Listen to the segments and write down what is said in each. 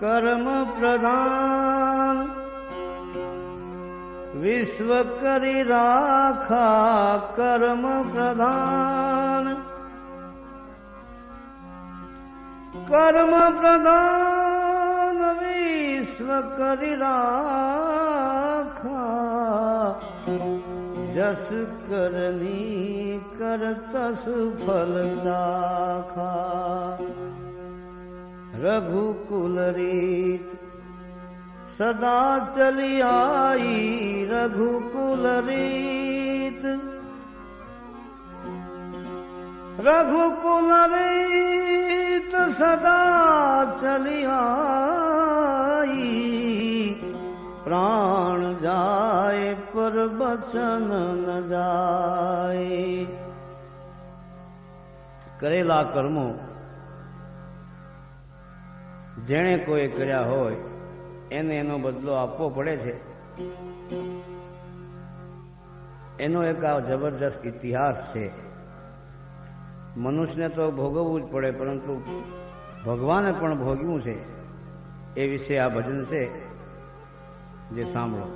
કર્મ પ્રધાન વિશ્વ કરી રાખા કર્મ પ્રધાન કર્મ પ્રધાન વિશ્વ કરી રાખા જસ કરની કરત સુફલ શાખા રઘુકુલ રીત સદા ચલી આઈ રઘુકુલ રીત રઘુકુલ રીત સદા ચલી આઈ પ્રાણ જાય પર બચન ન જાય. કરેલા કર્મો જેણે કોઈ કર્યા હોય એને એનો બદલો આપવો પડે છે. એનો એક આ જબરજસ્ત ઇતિહાસ છે. મનુષ્યને તો ભોગવવું જ પડે, પરંતુ ભગવાને પણ ભોગવ્યું છે. એ વિશે આ ભજન છે, જે સાંભળો.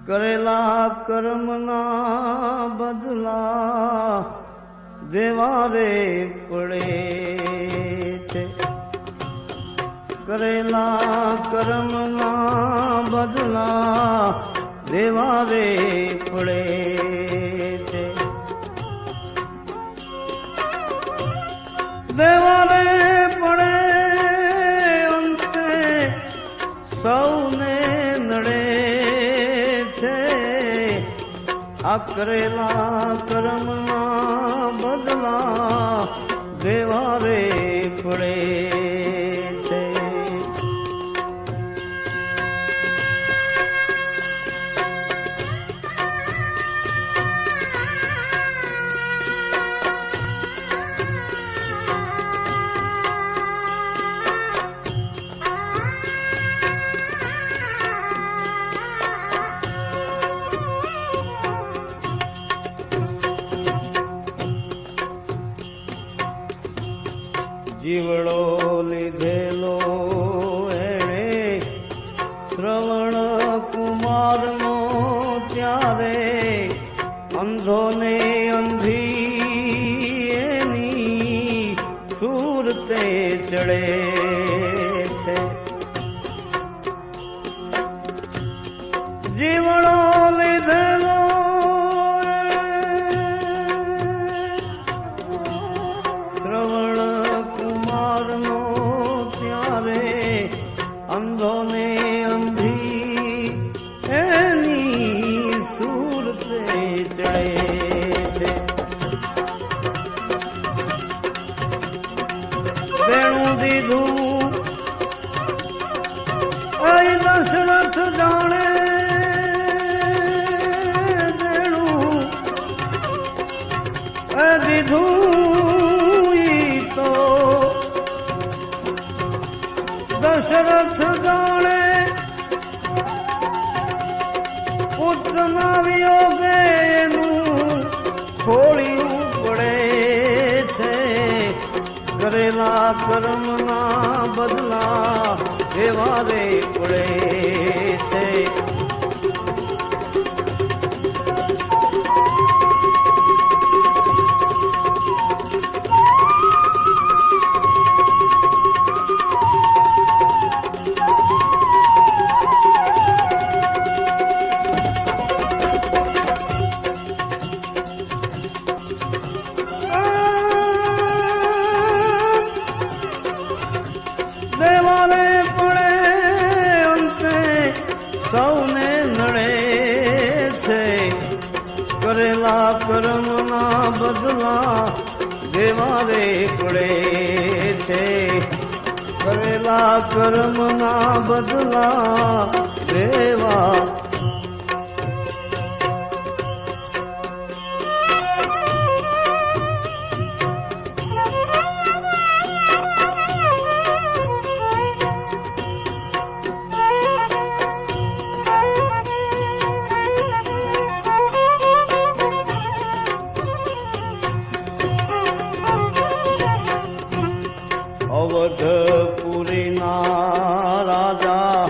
કરેલા કર્મના બદલા દેવા રે પડે છે. કરેલા કર્મના બદલા દેવા રે પડે છે. દેવા રે પડે અંતે સૌને નડે છે. આ કરેલા કર્મના બદલા દેવા રે પડે છે. જીવડો લીધેલો એણે શ્રવણ કુમારનો ત્યારે અંધોને અંધી એની સુરતે ચડે છે. જીવડો લીધેલો અંધોને અંધી એની સુરતે ચડે છે. વેણું દીધું અહીં દશરથ જાણે વેણું દીધું તો દશરથ જાણે પુત્રના વિયોગે એનું ખોળ્યું પડે છે. કરેલા કર્મના બદલા દેવા રે પડે છે. દેવાને પડે અંતે સૌને નડે છે. કરેલા કર્મના બદલા દેવા રે પડે છે. કરેલા કર્મના બદલા દેવા અવધપુરીના વાલીના રાજા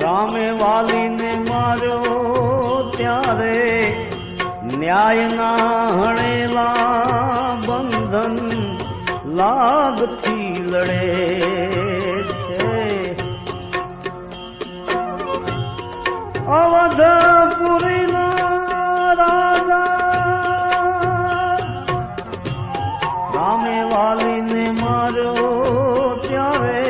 રામે વાલીને માર્યો ત્યારે ન્યાયના હણેલા બંધન લાગથી લડે છે. અવધપુરીના રાજા રામે વાલીને માર્યો ત્યારે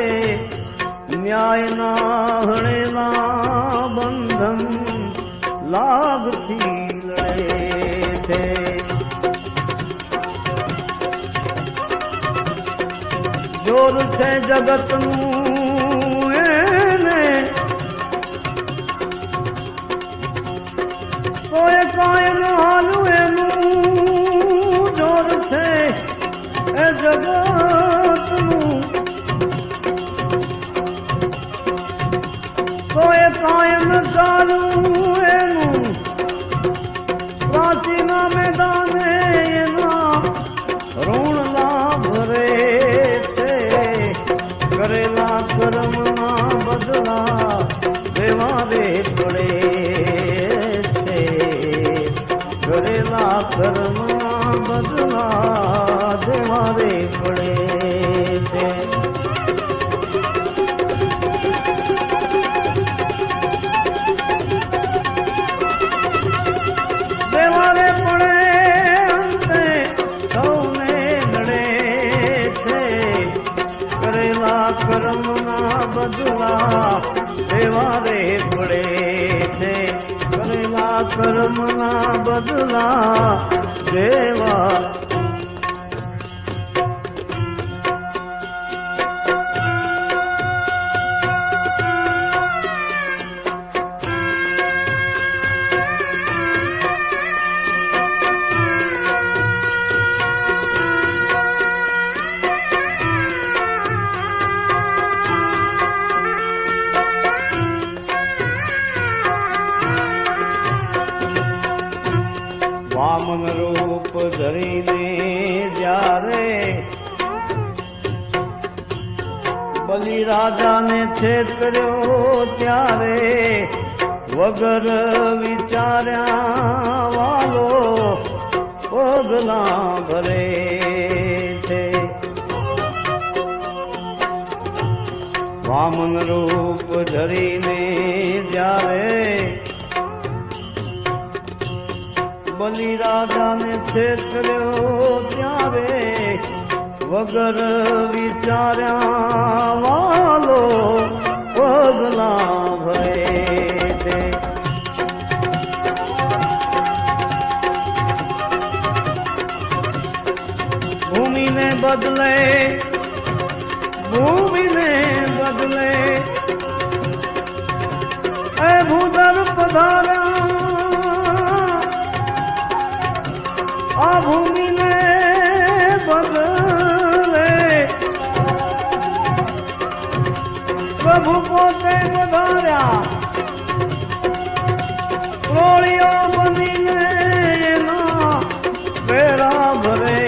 ન્યાયના હણેલા બંધન લાગથી લડે છે. જોર છે જગતનું એને કોઈ કાંઈ ન હાલું એનું જોર છે એ જગતનું કોઈ કાંઈ ન ચાલું એનું પ્રાચીના મેદાને એના ઋણ લાભ રે છે. કરેલા કર્મના બદલા દેવા રે પડે છે. કરેલા કર્મના બદલા દેવા રે પડે છે. દેવા રે પડે અંતે સૌને નડે છે. કરેલા કર્મના બદલા દેવા રે પડે છે. કરેલા કર્મના બદલા દેવા વામન રૂપ ધરીને જ્યારે બલિ રાજાને છેતર્યો ત્યારે વગર વિચાર્યા વાલો પગલા ભરે છે. વામન રૂપ ધરીને જ્યારે બલિ રાજાને છેતર્યો ત્યારે વગર વિચાર્યા વાલો પગલા ભરે છે. ભૂમિને બદલે એ ભૂદર પધાર્યા આ ભૂમિને બદલે પ્રભુ પોતે પધાર્યા. પ્રોળીઓ બનીને એના પેરા ભરે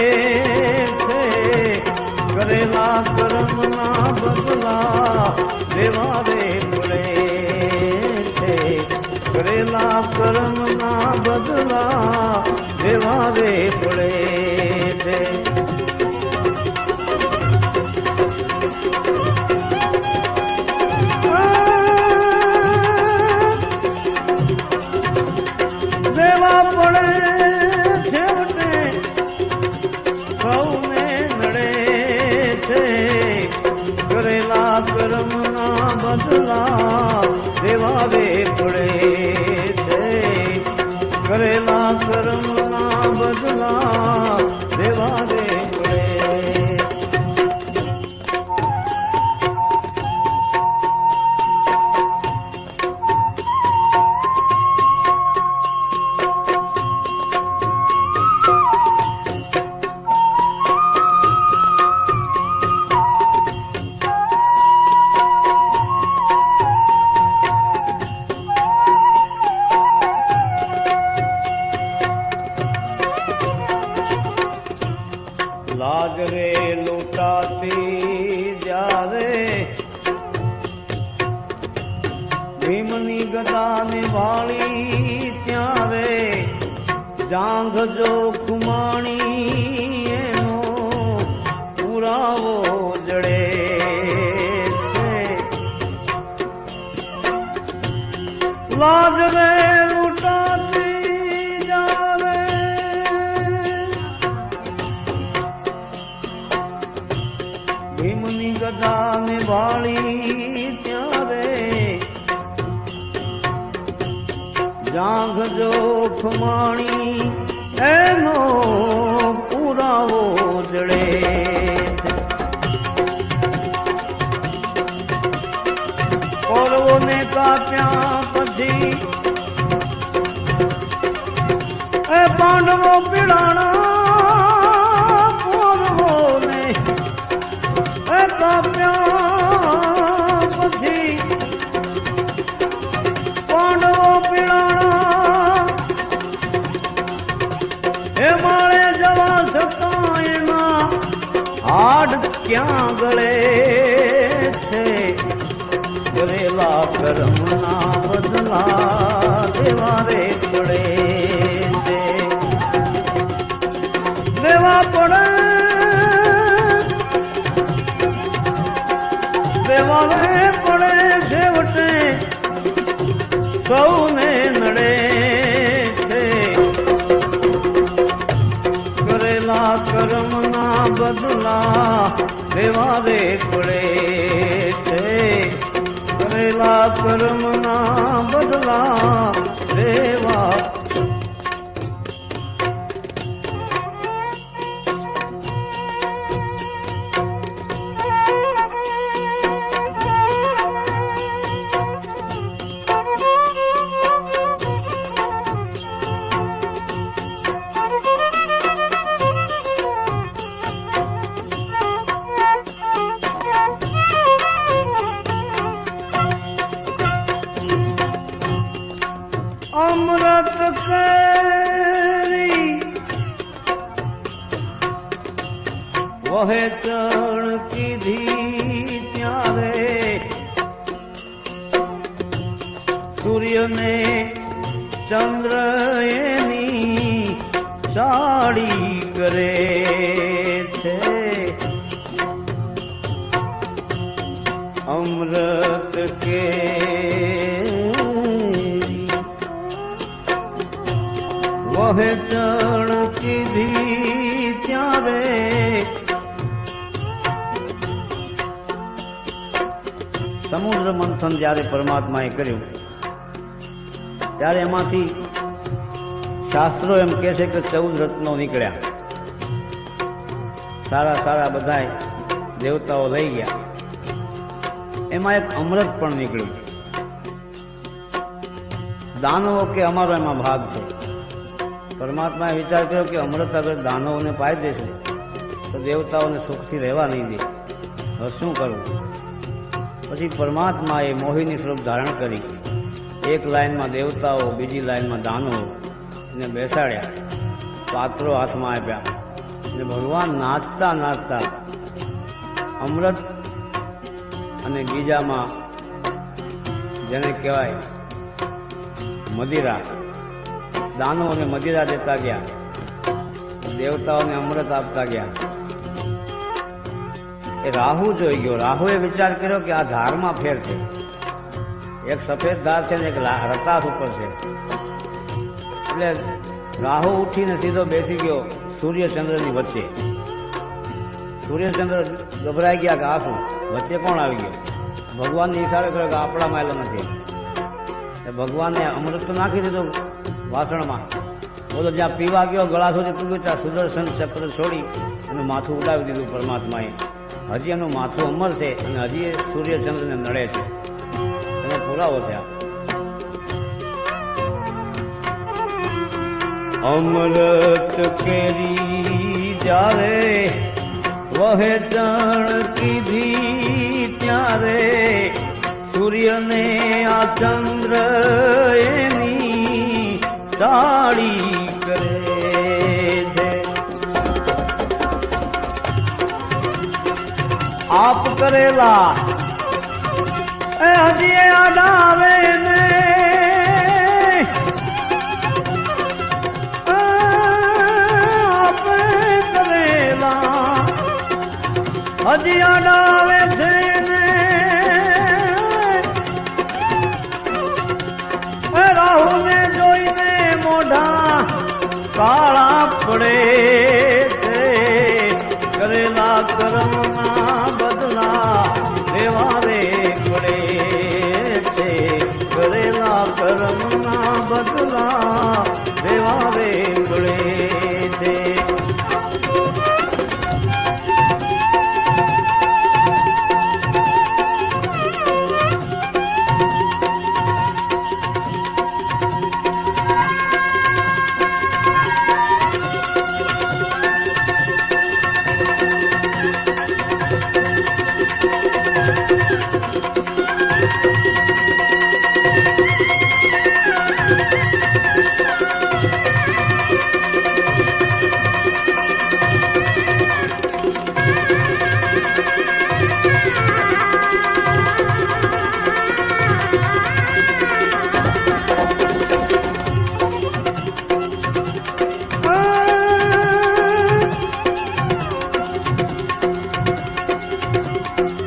છે. કરેલા કર્મના બદલા દેવા રે પડે છે. કરેલા કર્મના બદલા દેવા રે પડે છે. દેવા પડે છેવટે સૌને નડે છે. કરેલા કર્મના બદલા દેવા રે પડે છે. કરેલા કર્મના બદલા દેવા રે પડે. લાજ રે લૂંટાતી જ્યારે ભીમની ગદાને વાળી ત્યારે જાંઘ જો ખુમાણી એનો પુરાવો જડે છે. લાજ રે લૂંટાતી જાવે ભીમની ગદાને વાળી ત્યારે જાંઘ જો ખુમાણી એનો પુરાવો જડે. કૌરવોને કાપ્યા પછી એ પાંડવો પીડાણા કૌરવોને એ કાપ્યા પછી પાંડવો પીડાણા એ માળે જવા છતાં એના હાડ ક્યાં ગળે છે. કરેલા કર્મના બદલા દેવા રે પડે છે. દેવા પડે દેવા રે પડે છેવટે સૌને નડે છે. કરેલા કર્મના બદલા દેવા રે પડે છે. કરેલા કર્મના બદલા દેવા. અમૃત કેરી વહે ચણ કીધી ત્યારે સૂર્યને ચંદ્ર એની ચાળી કરે છે. અમૃત કે વહે ચણ કીધી ત્યારે સમુદ્ર મંથન જ્યારે પરમાત્માએ કર્યું ત્યારે એમાંથી શાસ્ત્રો એમ કહે છે કે 14 રત્નો નીકળ્યા. સારા સારા બધાય દેવતાઓ લઈ ગયા. એમાં એક અમૃત પણ નીકળ્યું. દાનવો કે અમારો એમાં ભાગ છે. પરમાત્માએ વિચાર કર્યો કે અમૃત અગર દાનવોને પાઈ દેશે તો દેવતાઓને સુખથી રહેવા નહીં દે. હવે શું કરવું? પછી પરમાત્માએ મોહિની સ્વરૂપ ધારણ કરી એક લાઈનમાં દેવતાઓ બીજી લાઈનમાં દાનવો એને બેસાડ્યા, પાત્રો હાથમાં આપ્યા અને ભગવાન નાચતા નાચતા અમૃત અને બીજામાં જેને કહેવાય મદિરા, દાનવોને મદિરા દેતા ગયા, દેવતાઓને અમૃત આપતા ગયા. એ રાહુ જોઈ ગયો. રાહુએ વિચાર કર્યો કે આ ધારમાં ફેર છે. એક સફેદ ધાર છે ને એક રતાસ ઉપર છે. એટલે રાહુ ઉઠીને સીધો બેસી ગયો સૂર્યચંદ્રની વચ્ચે. સૂર્યચંદ્ર ગભરાઈ ગયા કે આ શું, વચ્ચે કોણ આવી ગયો? ભગવાનને ઈશારો કર્યો કે આપણામાં એલો નથી. ભગવાને અમૃત તો નાખી દીધું વાસણમાં. બોલો જ્યાં પીવા ગયો ગળા સુધી પીવું ત્યાં સુદર્શન ચક્ર છોડી એનું માથું ઉડાવી દીધું પરમાત્માએ. હજી એનું માથું અમર છે અને હજી સૂર્યચંદ્રને નડે છે. એનો પુરાવો થયા. અમૃત કેરી જ્યારે વહે ચણ કીધી ત્યારે સૂર્યને આ ચંદ્ર એની ચાળી કરે છે. આપ કરેલા એ હજી આડાવે ને આપે કરેલા હજી આડાવે છે ને રાહુ ને જોઈને મોઢા કાળા પડે છે કરેલા કર્મના બદલા દેવા રે પડે છે કરેલા કર્મના બદલા દેવા રે પડે છે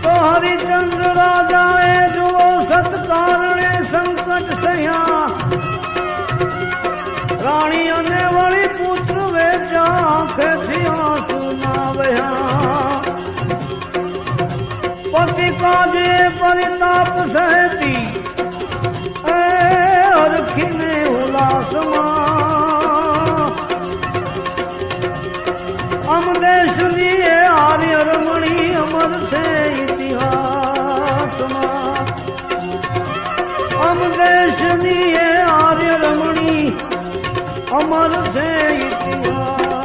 હરિચંદ્ર રાજાએ જુઓ સત્કારણે સંકટ સહ્યા રાણી અને વળી પુત્ર વેચ્યા આંખેથી આંસુ ના વહ્યા પતિ કાજે પરિતાપ સહેતી એ હરખીને ઉલ્લાસમાં અમ દેશની એ આર્ય રમણી અમર છે ઇતિહાસમાં અમ દેશની એ આર્ય રમણી અમર છે ઇતિહાસ